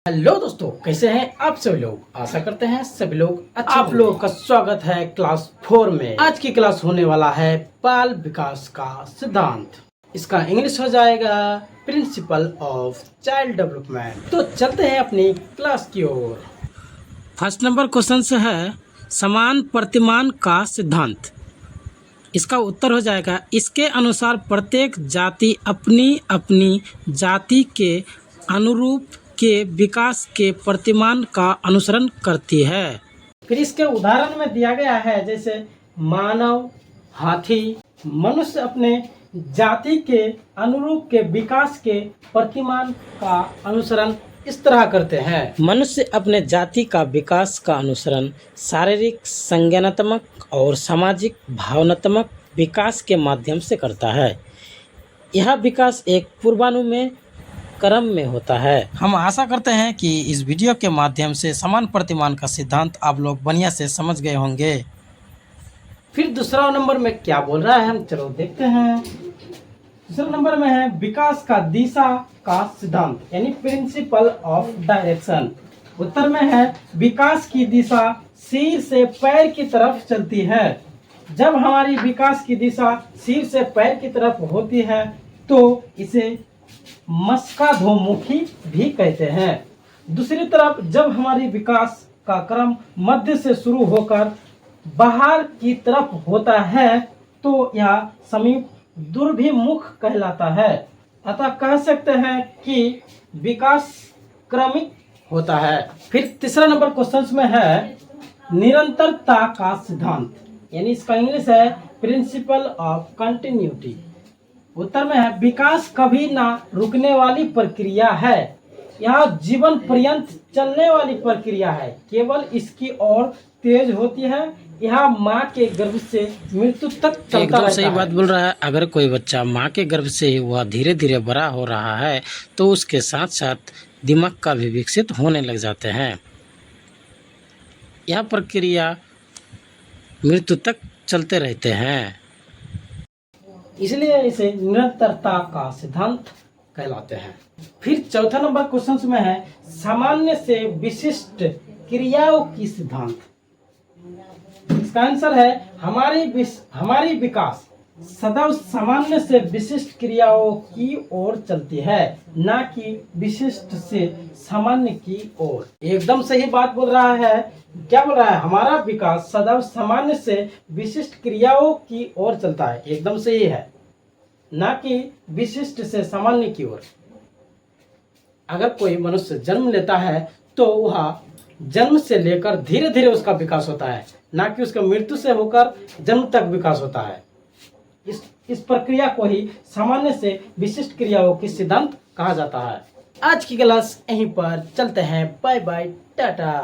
Hello दोस्तों, कैसे हैं आप सभी लोग। आशा करते हैं सभी लोग अच्छा। आप लोगों का स्वागत है क्लास 4 में। आज की क्लास होने वाला है बाल विकास का सिद्धांत। इसका इंग्लिश हो जाएगा प्रिंसिपल ऑफ चाइल्ड डेवलपमेंट। तो चलते हैं अपनी क्लास की ओर। फर्स्ट नंबर क्वेश्चन है समान प्रतिमान का सिद्धांत। इसका उत्तर हो जाएगा इसके अनुसार प्रत्येक जाति अपनी अपनी जाति के अनुरूप के विकास के प्रतिमान का अनुसरण करती है। फिर इसके उदाहरण में दिया गया है जैसे मानव, हाथी। मनुष्य अपने जाति के अनुरूप के विकास के प्रतिमान का अनुसरण इस तरह करते हैं। मनुष्य अपने जाति का विकास का अनुसरण शारीरिक, संज्ञानात्मक और सामाजिक भावनात्मक विकास के माध्यम से करता है। यह विकास एक पूर्वानुमेय क्रम में होता है। हम आशा करते हैं कि इस वीडियो के माध्यम से समान प्रतिमान का सिद्धांत आप लोग बढ़िया से समझ गए होंगे। फिर दूसरा नंबर में क्या बोल रहा है, हम चलो देखते हैं। दूसरा नंबर में है विकास का दिशा का सिद्धांत, यानी प्रिंसिपल ऑफ डायरेक्शन। उत्तर में है विकास की दिशा सिर से पैर की तरफ चलती है। जब हमारी विकास की दिशा सिर से पैर की तरफ होती है तो इसे मस्काधोमुखी भी कहते हैं। दूसरी तरफ जब हमारी विकास का क्रम मध्य से शुरू होकर बाहर की तरफ होता है तो यह समीप दुर्भिमुख कहलाता है। अतः कह सकते हैं कि विकास क्रमिक होता है। फिर तीसरा नंबर क्वेश्चन में है निरंतरता का सिद्धांत, यानी इसका इंग्लिश है प्रिंसिपल ऑफ कंटिन्यूटी। उत्तर में है विकास कभी ना रुकने वाली प्रक्रिया है। यह जीवन पर्यंत चलने वाली प्रक्रिया है, केवल इसकी और तेज होती है। यह माँ के गर्भ से मृत्यु तक चलता रहता है। सही बात बोल रहा है। अगर कोई बच्चा माँ के गर्भ से ही वह धीरे धीरे बड़ा हो रहा है तो उसके साथ साथ दिमाग का भी विकसित होने लग जाते हैं। यह प्रक्रिया मृत्यु तक चलते रहते हैं, इसलिए इसे निरंतरता का सिद्धांत कहलाते हैं। फिर चौथा नंबर क्वेश्चन में है सामान्य से विशिष्ट क्रियाओं की सिद्धांत। इसका आंसर है हमारी विकास सदैव सामान्य से विशिष्ट क्रियाओं की ओर चलती है, ना कि विशिष्ट से सामान्य की ओर। एकदम सही बात बोल रहा है। क्या बोल रहा है, हमारा विकास सदैव सामान्य से विशिष्ट क्रियाओं की ओर चलता है। एकदम सही है, ना कि विशिष्ट से सामान्य की ओर। अगर कोई मनुष्य जन्म लेता है तो वह जन्म से लेकर धीरे धीरे उसका विकास होता है, ना कि उसका मृत्यु से होकर जन्म तक विकास होता है। इस प्रक्रिया को ही सामान्य से विशिष्ट क्रियाओं की सिद्धांत कहा जाता है। आज की क्लास यहीं पर चलते हैं। Bye bye, Tata.